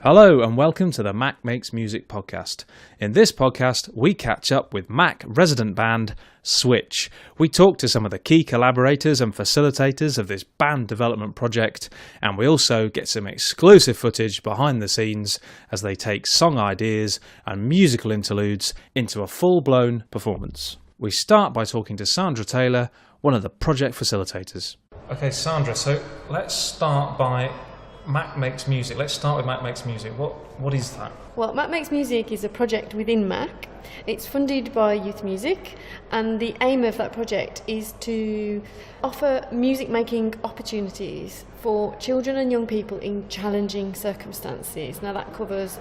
Hello and welcome to the Mac Makes Music podcast. In this podcast, we catch up with Mac resident band Switch. We talk to some of the key collaborators and facilitators of this band development project, and we also get some exclusive footage behind the scenes as they take song ideas and musical interludes into a full-blown performance. We start by talking to Sandra Taylor, one of the project facilitators. Okay, Sandra, so let's start by Mac Makes Music. Let's start with Mac Makes Music. What is that? Well, Mac Makes Music is a project within Mac. It's funded by Youth Music, and the aim of that project is to offer music making opportunities for children and young people in challenging circumstances. Now that covers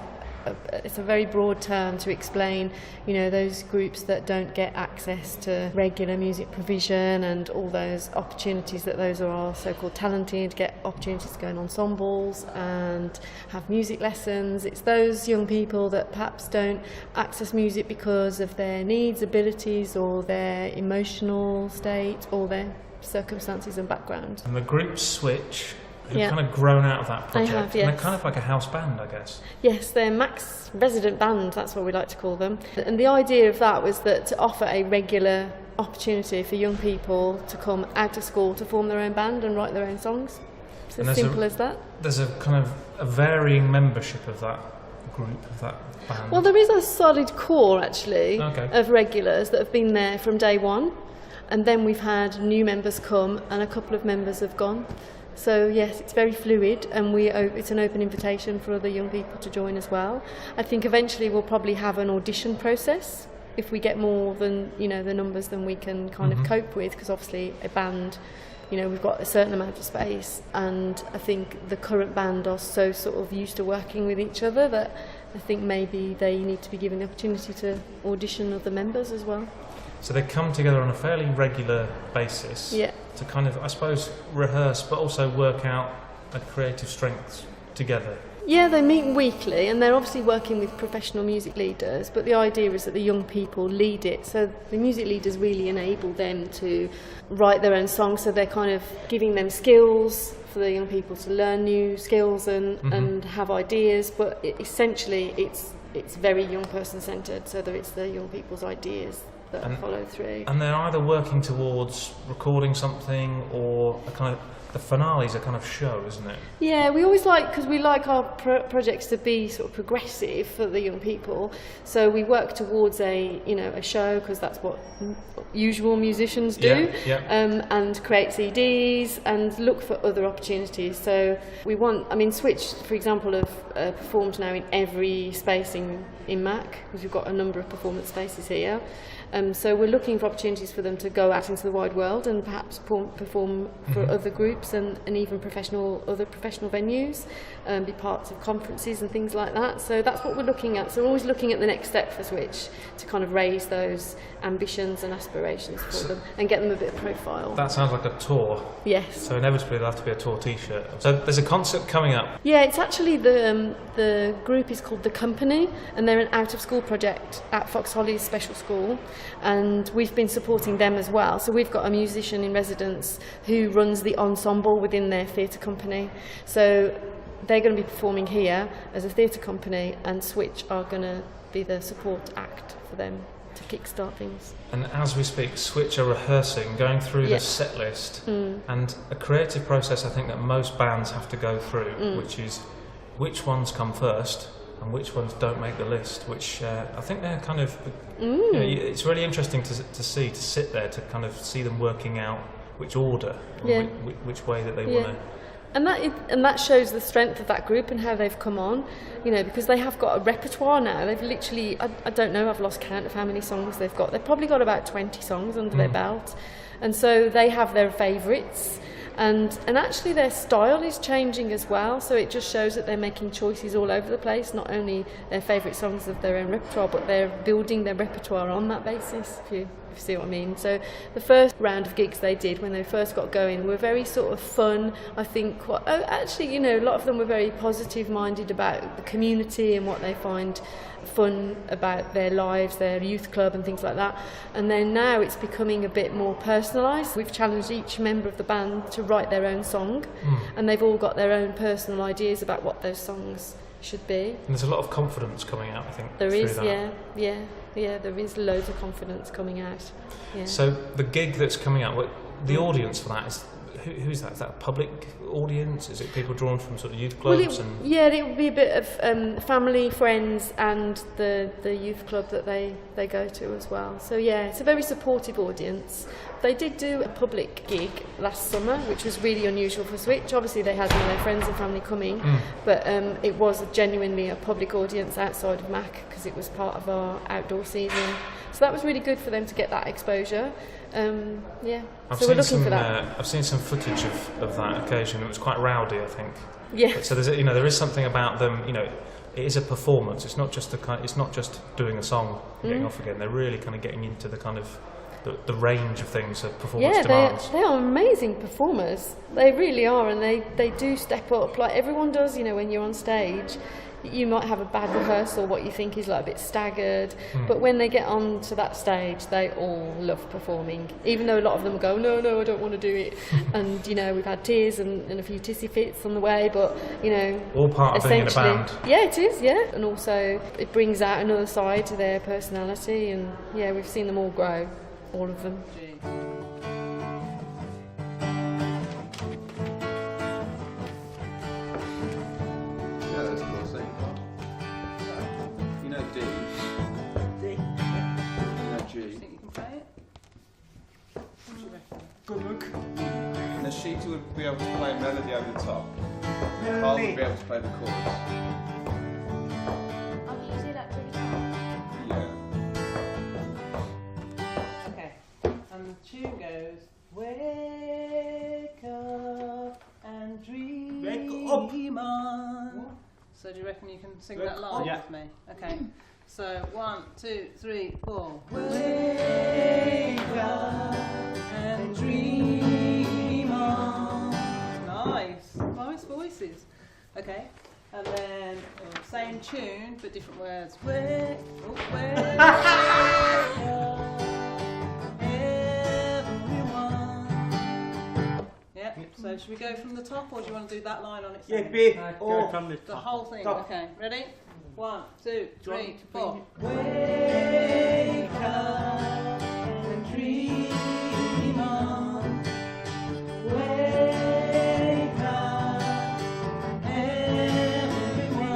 it's a very broad term to explain, those groups that don't get access to regular music provision and all those opportunities that those who are so-called talented get opportunities to go in ensembles and have music lessons. It's those young people that perhaps don't access music because of their needs, abilities, or their emotional state, or their circumstances and background. And the group Switch have kind of grown out of that project. They have, yes. And they're kind of like a house band, I guess. Yes, they're Mac's resident band, that's what we like to call them. And the idea of that was that to offer a regular opportunity for young people to come out of school to form their own band and write their own songs. It's as simple as that. There's a kind of a varying membership of that group, of that band. Well, there is a solid core, actually, of regulars that have been there from day one. And then we've had new members come and a couple of members have gone. So yes, it's very fluid, and it's an open invitation for other young people to join as well. I think eventually we'll probably have an audition process if we get more than the numbers than we can kind of cope with, because obviously a band, we've got a certain amount of space, and I think the current band are so sort of used to working with each other that I think maybe they need to be given the opportunity to audition other members as well. So they come together on a fairly regular basis to kind of, I suppose, rehearse, but also work out a creative strengths together. Yeah, they meet weekly, and they're obviously working with professional music leaders, but the idea is that the young people lead it. So the music leaders really enable them to write their own songs, so they're kind of giving them skills for the young people to learn new skills and have ideas, but essentially it's very young person centred, so that it's the young people's ideas that follow through. And they're either working towards recording something, or a kind of, the finale's a kind of show, isn't it? Yeah, we always because we like our projects to be sort of progressive for the young people. So we work towards a show, because that's what usual musicians do, and create CDs and look for other opportunities. So we Switch, for example, have performed now in every space in Mac, because we've got a number of performance spaces here. So we're looking for opportunities for them to go out into the wide world and perhaps perform for other groups and even other professional venues, be parts of conferences and things like that. So that's what we're looking at. So we're always looking at the next step for Switch to kind of raise those ambitions and aspirations for them and get them a bit of profile. That sounds like a tour. Yes. So inevitably there'll have to be a tour t-shirt. So there's a concert coming up. Yeah, it's actually the group is called The Company, and they're an out-of-school project at Fox Holly's special school, and we've been supporting them as well. So we've got a musician in residence who runs the ensemble within their theatre company. So they're going to be performing here as a theatre company, and Switch are going to be the support act for them to kickstart things. And as we speak, Switch are rehearsing, going through the set list, and a creative process I think that most bands have to go through, which is which ones come first and which ones don't make the list, which I think they're kind of it's really interesting to sit there to kind of see them working out which order, which way that they want to. And that shows the strength of that group and how they've come on, because they have got a repertoire now. They've literally, I don't know, I've lost count of how many songs they've got. They've probably got about 20 songs under their belt. And so they have their favourites. And actually their style is changing as well, so it just shows that they're making choices all over the place, not only their favourite songs of their own repertoire, but they're building their repertoire on that basis, if you see what I mean. So the first round of gigs they did when they first got going were very sort of fun. I think actually, a lot of them were very positive minded about the community and what they find fun about their lives, their youth club and things like that. And then now it's becoming a bit more personalised. We've challenged each member of the band to write their own song, and they've all got their own personal ideas about what those songs should be. And there's a lot of confidence coming out, I think. There through is, that. yeah. There is loads of confidence coming out. Yeah. So the gig that's coming out, the audience for that is who's that? Is that a public audience? Is it people drawn from sort of youth clubs? It would be a bit of family, friends, and the youth club that they go to as well. So yeah, it's a very supportive audience. They did do a public gig last summer, which was really unusual for Switch. Obviously, they had their friends and family coming, but it was genuinely a public audience outside of MAC because it was part of our outdoor season. So that was really good for them to get that exposure. So we're looking for that. I've seen some footage of that occasion. It was quite rowdy, I think. Yeah. So there's there is something about them. It is a performance. It's not just it's not just doing a song and getting off again. They're really kind of getting into the kind of the range of things that performance demands. They are amazing performers. They really are, and they do step up like everyone does. When you're on stage, you might have a bad rehearsal, what you think is like a bit staggered, but when they get on to that stage, they all love performing, even though a lot of them go, no, I don't want to do it. And we've had tears and a few tissy fits on the way, but all part of being in a band. Yeah, it is, yeah. And also it brings out another side to their personality, and yeah, we've seen them all grow, all of them. D. G. Do you think you can play it? What do you reckon? Good look. Nashita would be able to play a melody over the top. Carl would be able to play the chorus. I'll use electric guitar. Yeah. Okay. And the tune goes, wake up and dream on. So do you reckon you can sing that live with me? Okay. So 1, 2, 3, 4. Wake up and dream on. Nice voices. Okay. And then same tune but different words. Wake up, everyone. Yeah. So should we go from the top, or do you want to do that line on its own? Go from the The top. whole thing. Top. Okay. Ready? 1, 2, 3, 4. bring Wake up and dream on. Wake up, everyone.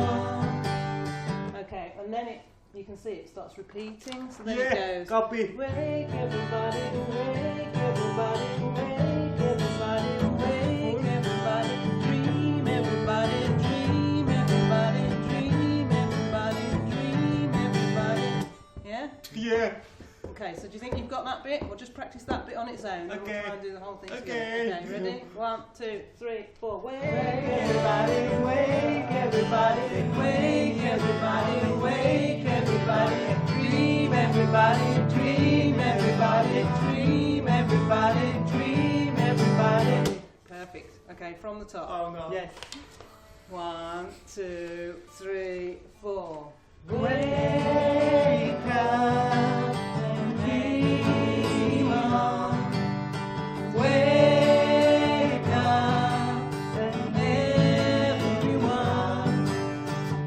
Okay, and then you can see it starts repeating. So then it goes. Copy. Wake everybody, wake everybody, wake everybody, wake everybody, dream everybody, dream everybody, dream everybody, dream everybody. Yeah? Yeah. Okay, so do you think you've got that bit? We'll just practice that bit on its own. Then Okay. we'll try and do the whole thing Okay. together. Okay, ready? 1, 2, 3, 4. Wake everybody, wake everybody, wake everybody, wake everybody, dream everybody, dream everybody, dream everybody, dream everybody. Perfect. Okay, from the top. Oh no. Yes. 1, 2, 3, 4. Wake up and dream on. Wake up and everyone.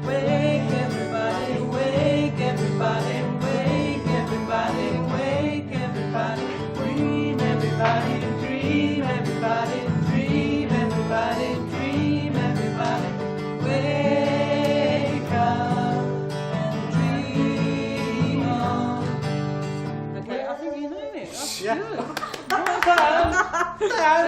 Wake everybody, wake everybody, wake everybody, wake everybody. Dream everybody, dream everybody, dream everybody, dream everybody. Wake up and dream on. Okay, I think you know it. That's good.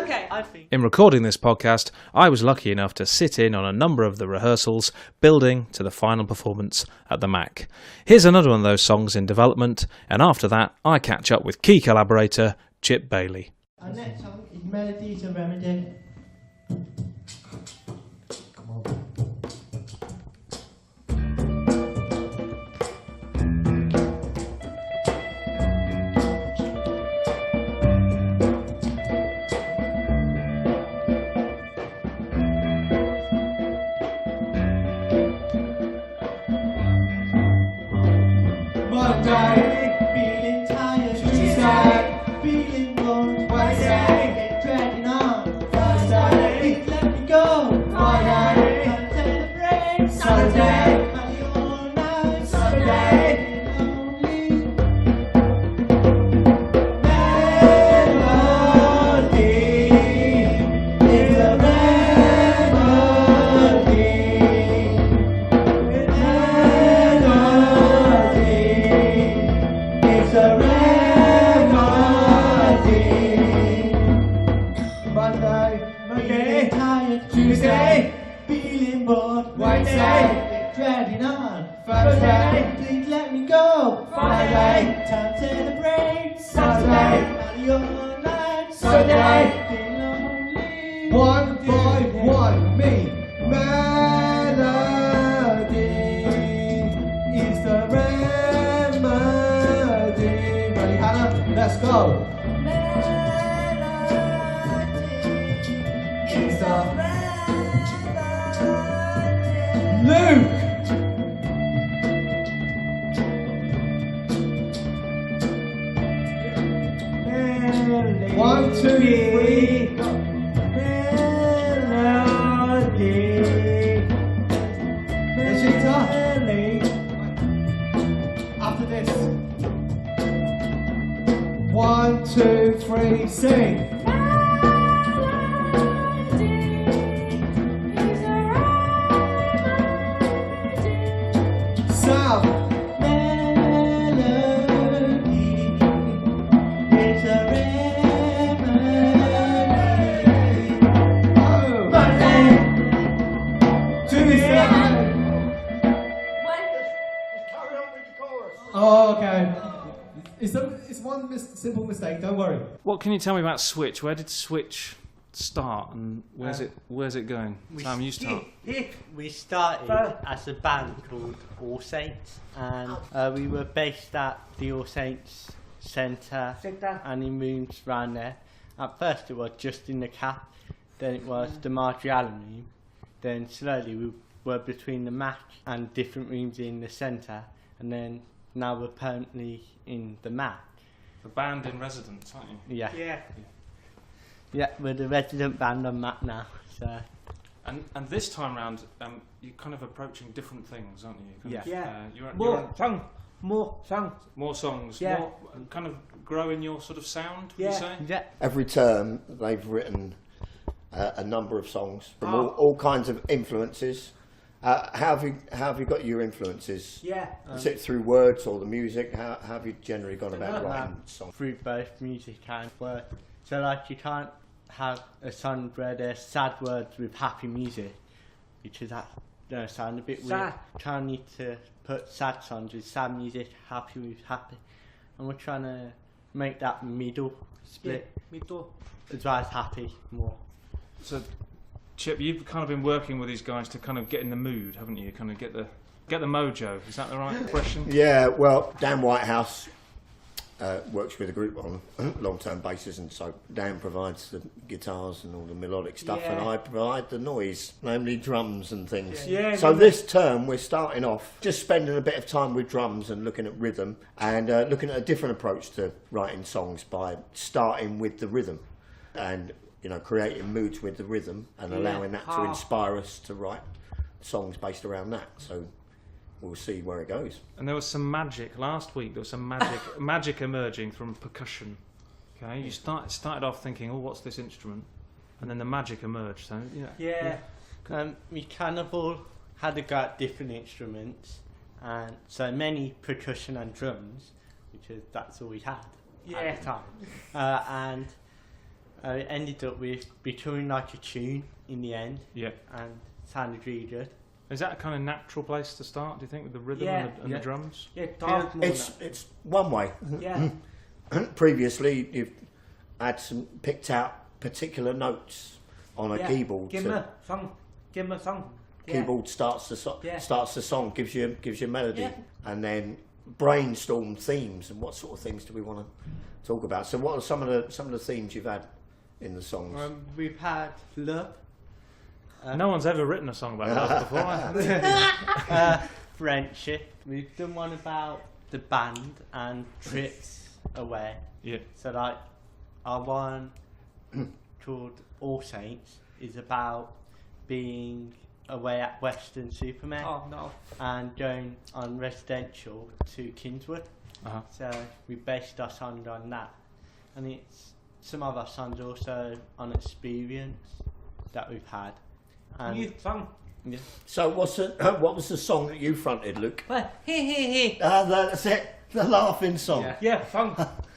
Okay. I think. In recording this podcast, I was lucky enough to sit in on a number of the rehearsals building to the final performance at the MAC. Here's another one of those songs in development, and after that, I catch up with key collaborator Chip Bailey. Our next song is Melodies of Remedy. Monday, feeling tired. Tuesday, feeling bored. Wednesday, dragging on. Thursday, let me go. Friday, come celebrate. Saturday. Saturday, money all night. Saturday, lonely. Melody is a remedy. Melody is a remedy. Monday, tired. Tuesday, feeling bored. Wednesday, dreading on. Thursday, please let me go. Friday, time to celebrate. Saturday, money all night. Sunday, feeling lonely. One by one, me. Melody is the remedy. Ready, Hannah? Let's go. It's the Luke. One, two, three. Melody. Rashida. After this. 1, 2, 3, sing. Sam. Melody is a remedy. Oh. Monday, Tuesday. Oh, okay. It's one simple mistake. Don't worry. What can you tell me about Switch? Where did Switch start, and where's it going? Sam, you start. We started as a band called All Saints, and we were based at the All Saints Centre and in rooms around there. At first it was just in the Cap, then it was the Marjorie Allen room, then slowly we were between the Mac and different rooms in the centre, and then now we're permanently in the Mac. The band in residence, aren't you? Yeah, we're the resident band on Mac now, so... And this time round, you're kind of approaching different things, aren't you? More songs. More songs. Yeah. More kind of growing your sort of sound. Would you say? Yeah. Every term they've written a number of songs from all kinds of influences. How have you got your influences? Yeah. Is it through words or the music? How have you generally gone about writing songs? Through both music and words. So like you can't have a song where there's sad words with happy music, because that sound a bit weird. Sad. Kind of need to put sad songs with sad music, happy with happy, and we're trying to make that middle split as well as happy more. So, Chip, you've kind of been working with these guys to kind of get in the mood, haven't you? Kind of get the mojo. Is that the right expression? Yeah, well, Dan Whitehouse works with the group on a long-term basis, and so Dan provides the guitars and all the melodic stuff, and I provide the noise, namely drums and things. So this term we're starting off just spending a bit of time with drums and looking at rhythm, and looking at a different approach to writing songs by starting with the rhythm and creating moods with the rhythm and allowing that to inspire us to write songs based around that. So we'll see where it goes. And there was some magic last week. There was some magic emerging from percussion. Okay, you started off thinking, oh, what's this instrument? And then the magic emerged. So We kind of all had a go at different instruments, and so many percussion and drums, because that's all we had at the time. And it ended up with becoming like a tune in the end. Yeah. And sounded really good. Is that a kind of natural place to start, do you think, with the rhythm and the drums? Yeah, It's one way. Yeah. Previously, you've had picked out particular notes on a keyboard. Give me a song. Keyboard starts the song, gives you a melody, and then brainstorm themes and what sort of things do we want to talk about. So, what are some of the themes you've had in the songs? We've had love. No one's ever written a song about love before, have they? Friendship. We've done one about the band and trips away. Yeah. So like our one called All Saints is about being away at Western Superman. Oh no. And going on residential to Kingswood. Uh-huh. So we based our sound on that. And it's some of our songs also on experience that we've had. And You sung. yeah. So what was the song that you fronted, Luke? Well, he. That's it. The laughing song. Yeah. Yeah, sung.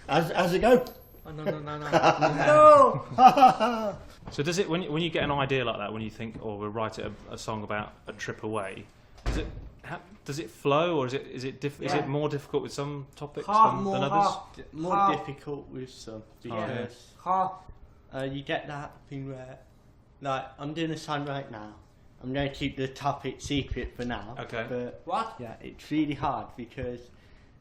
How's it go? Oh, no. No. So does it when you get an idea like that, when you think, oh, we'll write a song about a trip away, does it flow, or is it more difficult with some topics than others? More difficult with some because Ha. you get that thing where, like, I'm doing a song right now. I'm going to keep the topic secret for now. Okay. But What? yeah, it's really hard because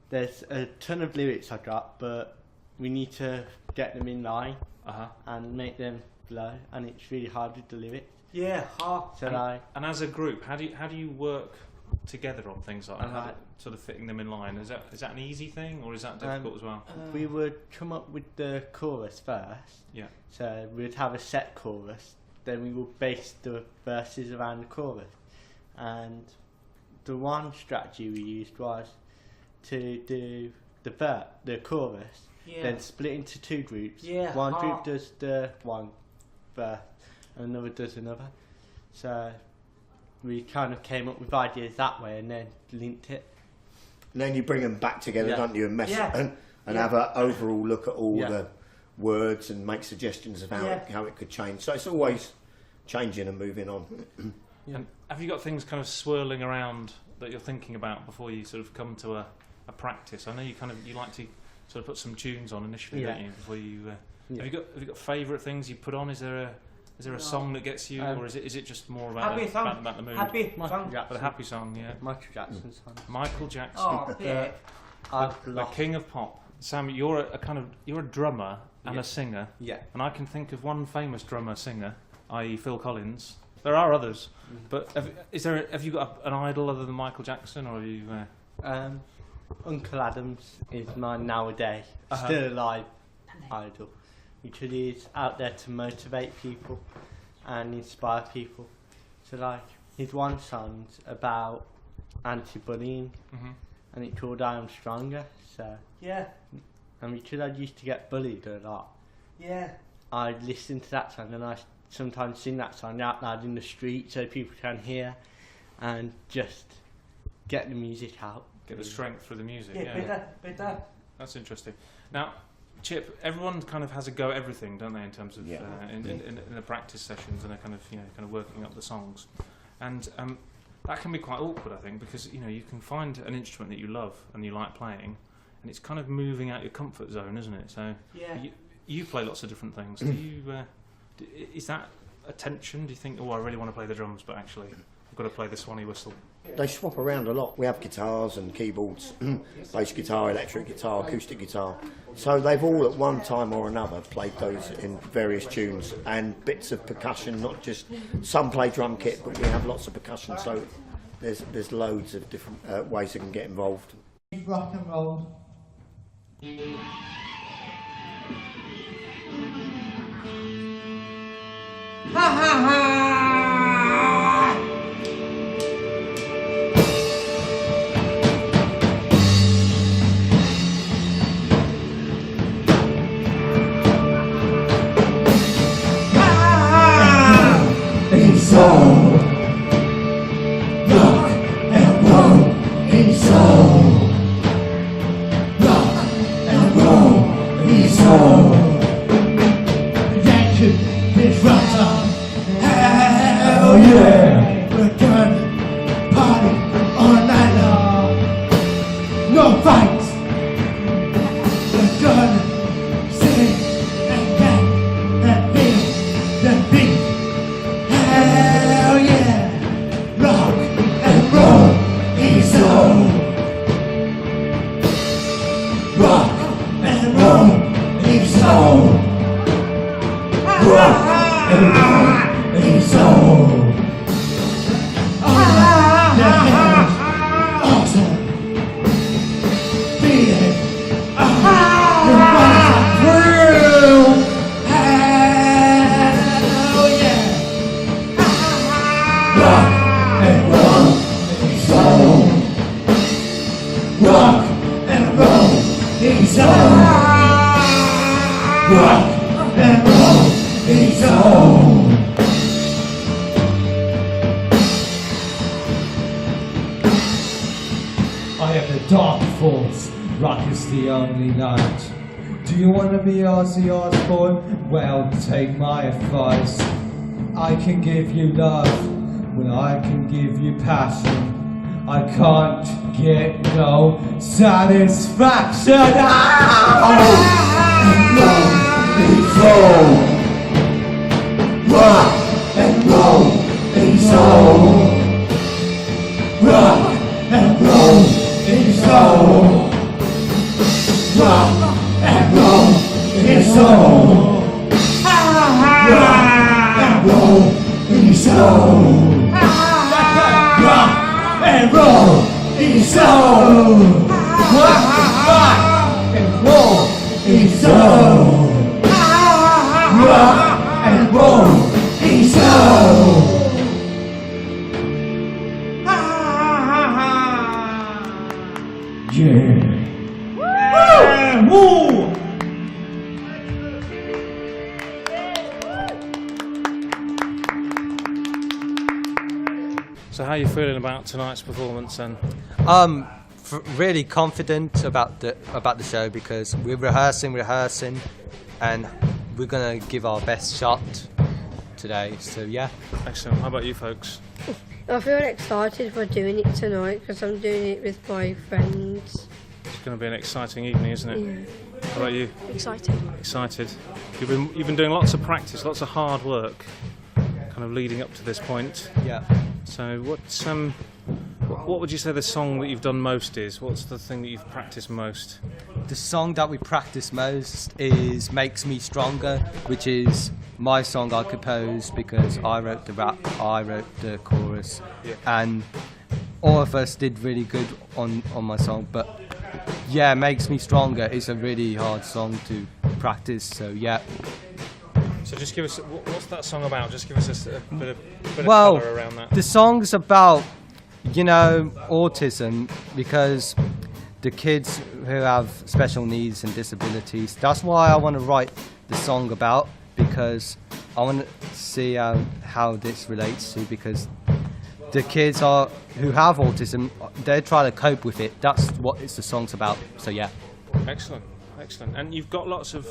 there's a ton of lyrics I got, but we need to get them in line and make them flow, and it's really hard with the lyrics. Yeah, ha. So And as a group, how do you work together on things like that? Sort of fitting them in line. Is that an easy thing, or is that difficult as well? we would come up with the chorus first. Yeah. So we'd have a set chorus, then we would base the verses around the chorus. And the one strategy we used was to do the chorus, then split into two groups. Yeah. One group does the one verse, and another does another. So we kind of came up with ideas that way, and then linked it. And then you bring them back together, don't you, and mess and Yeah. have an overall look at all Yeah. the words and make suggestions of how it could change. So it's always changing and moving on. And have you got things kind of swirling around that you're thinking about before you sort of come to a practice? I know you like to sort of put some tunes on initially, don't you? Before you have you got favourite things you put on? Is there a song that gets you, or is it just more about Happy song. about the mood? Happy Michael song. Jackson. But a happy song, yeah. Michael Jackson song. Michael Jackson, Oh, yeah. I've the lost. king of pop. Sam, you're a drummer and a singer, Yeah. and I can think of one famous drummer singer, i.e. Phil Collins. There are others, but have you got an idol other than Michael Jackson, or have you? Uncle Adams is my nowadays still alive idol, because he's out there to motivate people and inspire people. So like his one song's about anti-bullying, and it's called I Am Stronger. So Yeah. and because I used to get bullied a lot, Yeah. I listen to that song and I sometimes sing that song out loud in the street so people can hear and just get the music out. Get the strength through the music. Yeah, better. That's interesting. Now, Chip, everyone kind of has a go at everything, don't they? In terms of in the practice sessions, and they're kind of working up the songs, and that can be quite awkward, I think, because you can find an instrument that you love and you like playing, and it's kind of moving out your comfort zone, isn't it? So you play lots of different things. Do you? Is that a tension? Do you think, I really want to play the drums, but actually I've got to play the Swanee whistle? They swap around a lot. We have guitars and keyboards, bass guitar, electric guitar, acoustic guitar. So they've all at one time or another played those in various tunes, and bits of percussion, not just some play drum kit, but we have lots of percussion. So there's loads of different ways you can get involved. Rock and roll. Ha ha ha! Soul, rock and roll in soul, rock and roll in soul. Yankee, big rocker, am the dark force, rock is the only light. Do you want to be Ozzy Osbourne? Well, take my advice. I can give you love, well I can give you passion. I can't get no satisfaction. Rock and roll is all. Rock and roll is all. Rock and roll is all. Rock and roll is all. Rock and roll is all. Rock and roll is all. Rock and roll is all. Yeah. Woo! So how are you feeling about tonight's performance then? Really confident about the show because we're rehearsing, and we're gonna give our best shot today. So yeah. Excellent. How about you folks? I feel excited for doing it tonight because I'm doing it with my friends. It's going to be an exciting evening, isn't it? Yeah. How about you? Excited. Excited. You've been doing lots of practice, lots of hard work, kind of leading up to this point. Yeah. So what would you say the song that you've done most is? What's the thing that you've practiced most? The song that we practice most is Makes Me Stronger, which is my song I composed because I wrote the rap, I wrote the chorus, and all of us did really good on my song. But yeah, Makes Me Stronger is a really hard song to practice, so yeah. So just give us, what's that song about? Just give us a bit of Well, colour around that. the song's about, autism, because the kids who have special needs and disabilities, that's why I want to write the song about, because I want to see how this relates to, because the kids who have autism, they try to cope with it. That's what the song's about, so yeah. Excellent. And you've got lots of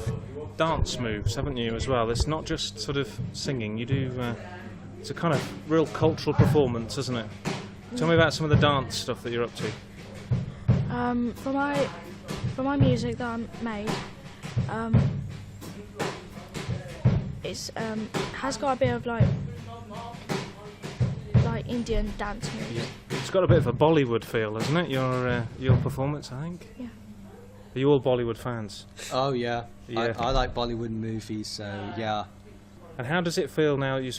dance moves, haven't you, as well? It's not just sort of singing. You do, it's a kind of real cultural performance, isn't it? Tell me about some of the dance stuff that you're up to. For my music that I made, it's has got a bit of like Indian dance moves. Yeah. It's got a bit of a Bollywood feel, hasn't it? Your performance, I think. Yeah. Are you all Bollywood fans? Oh yeah, Yeah. I like Bollywood movies, so yeah. And how does it feel now? You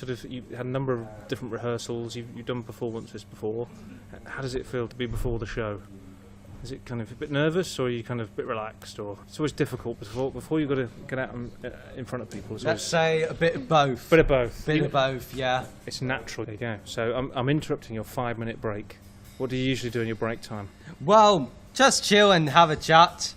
had a number of different rehearsals. You've done performances before. How does it feel to be before the show? Is it kind of a bit nervous, or are you kind of a bit relaxed? Or it's always difficult before you've got to get out in front of people. Let's say a bit of both. Bit of both. Bit of both, yeah. It's natural. There you go. So I'm interrupting your 5-minute break. What do you usually do in your break time? Well, just chill and have a chat,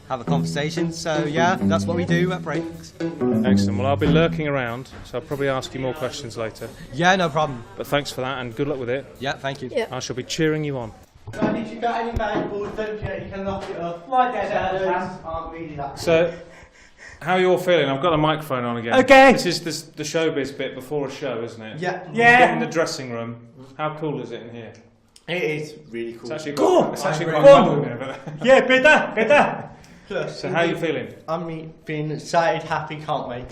have a conversation. So yeah, that's what we do at breaks. Excellent. Well, I'll be lurking around, so I'll probably ask you more questions later. Yeah, no problem. But thanks for that, and good luck with it. Yeah, thank you. Yeah. I shall be cheering you on. And if you've got any bad balls, don't forget you can lock it up. Right there, shadows aren't really that. So, how are you all feeling? I've got a microphone on again. Okay. This is the showbiz bit before a show, isn't it? Yeah. You get in the dressing room. How cool is it in here? It is really cool. It's actually Cool. quite, it's actually quite Cool. fun in here. Yeah, better. Plus, So how are you feeling? I'm feeling excited, happy, can't wait.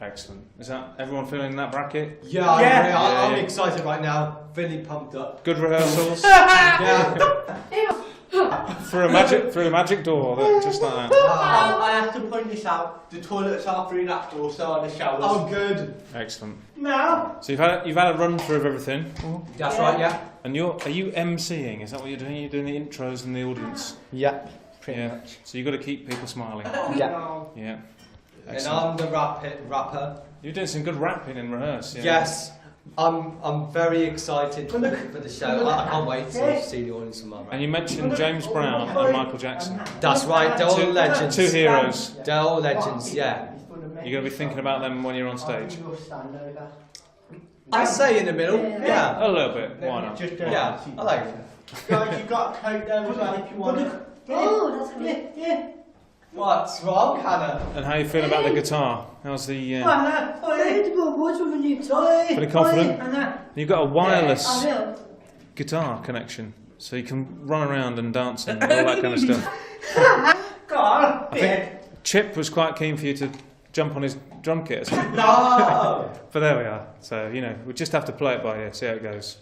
Excellent. Is that everyone feeling in that bracket? Yeah, Yeah. I'm excited right now. Feeling pumped up. Good rehearsals? Yeah. through a magic door, just like that. I have to point this out. The toilets are through that door, so are the showers. Oh, good. Excellent. No. So you've had a run through of everything, That's right. Yeah. and are you emceeing? Is that what you're doing? You're doing the intros and the audience. Yeah. Pretty Yeah. much. So you've got to keep people smiling. Yeah. Yeah. And Excellent. I'm the rapper. You're doing some good rapping in rehearse. Yeah. Yes. I'm very excited for the show. I can't wait to see the audience tomorrow. And you mentioned James Brown and Michael Jackson. That's right. They're all legends. Two heroes. They're all legends. Yeah. You're going to be thinking about them when you're on stage. I say in the middle. Yeah. A little bit. Why not? Yeah, I like it. Guys, you've got a coat there as well if you want it. Oh, that's good. Yeah. What's wrong, Hannah? And how you feeling about the guitar? How's the... Pretty confident? You've got a wireless guitar connection, so you can run around and dance and all that kind of stuff. Go on. I think Chip was quite keen for you to jump on his drum kit. No! But there we are. So, you know, we just have to play it by ear, see how it goes.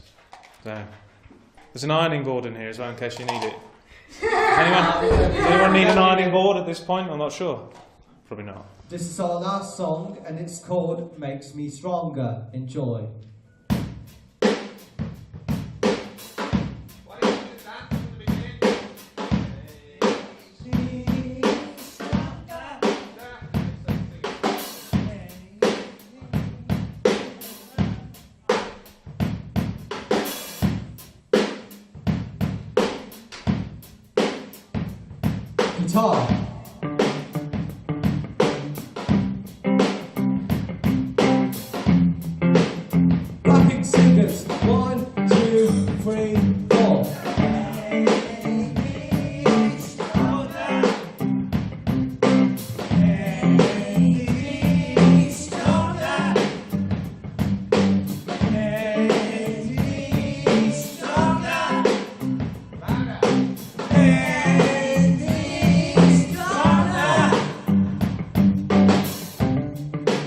So, there's an ironing board in here as well in case you need it. Does anyone need an ironing board at this point? I'm not sure. Probably not. This is our last song, and it's called Makes Me Stronger. Enjoy. Guitar. Backing singers. 1, 2, 3, 4.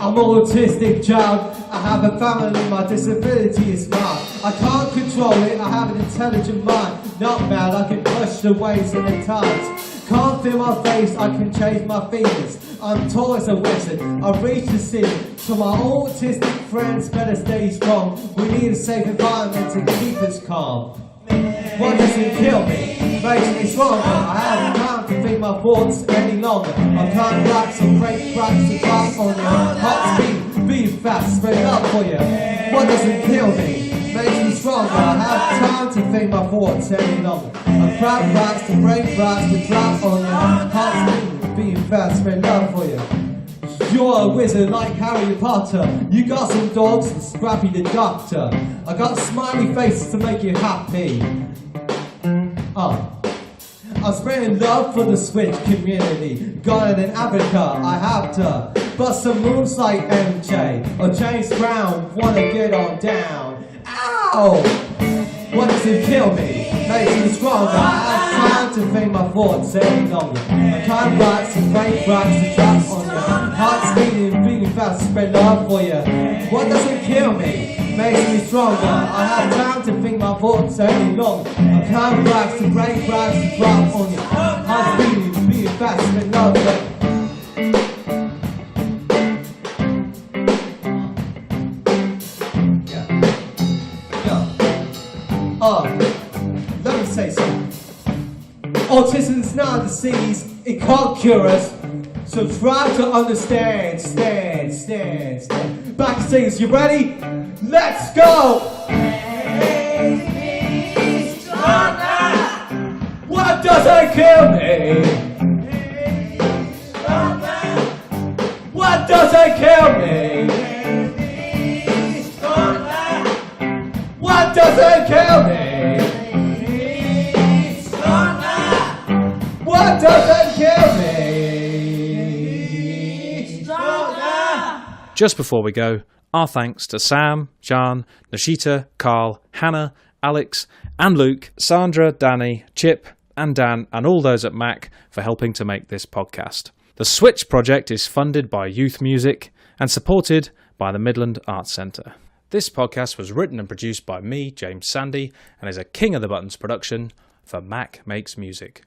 I'm an autistic child, I have a family, my disability is mild. I can't control it, I have an intelligent mind. Not mad, I can push the waves and the tides. Can't feel my face, I can change my fingers. I'm tall as a wizard, I reach the ceiling. So my autistic friends better stay strong. We need a safe environment to keep us calm. What doesn't kill me makes me stronger. I haven't time to think my thoughts any longer. I'm counting racks and break racks and class on you. Heart speed, beat fast, spread up for you. What doesn't kill me makes me stronger. I have time to think my thoughts any longer. I'm crack racks to break racks to drop on you. Heart speed, beat fast, spread up for you. You're a wizard like Harry Potter. You got some dogs and Scrappy the Doctor. I got smiley faces to make you happy. I'm spreading love for the Switch community. Got it in Africa, I have to bust some moves like MJ or James Brown. Wanna get on down. Ow! What doesn't kill me makes me stronger. I have time to think my thoughts any longer. I can't rocks and break rocks and drop on you. Heart speeding, beating fast, spread love for you. What doesn't kill me makes me stronger. I have time to think my thoughts any longer. I can't rocks and break rocks and drop on you. Heart speeding, beating fast, spread love for you. Let me say something. Autism's not a disease, it can't cure us. So try to understand, stand. Back singers, you ready? Let's go! What doesn't kill me? What doesn't kill me? What doesn't kill me? What doesn't kill me? Just before we go, our thanks to Sam, Jan, Nishita, Carl, Hannah, Alex and Luke, Sandra, Danny, Chip and Dan and all those at Mac for helping to make this podcast. The Switch project is funded by Youth Music and supported by the Midland Arts Centre. This podcast was written and produced by me, James Sandy, and is a King of the Buttons production for Mac Makes Music.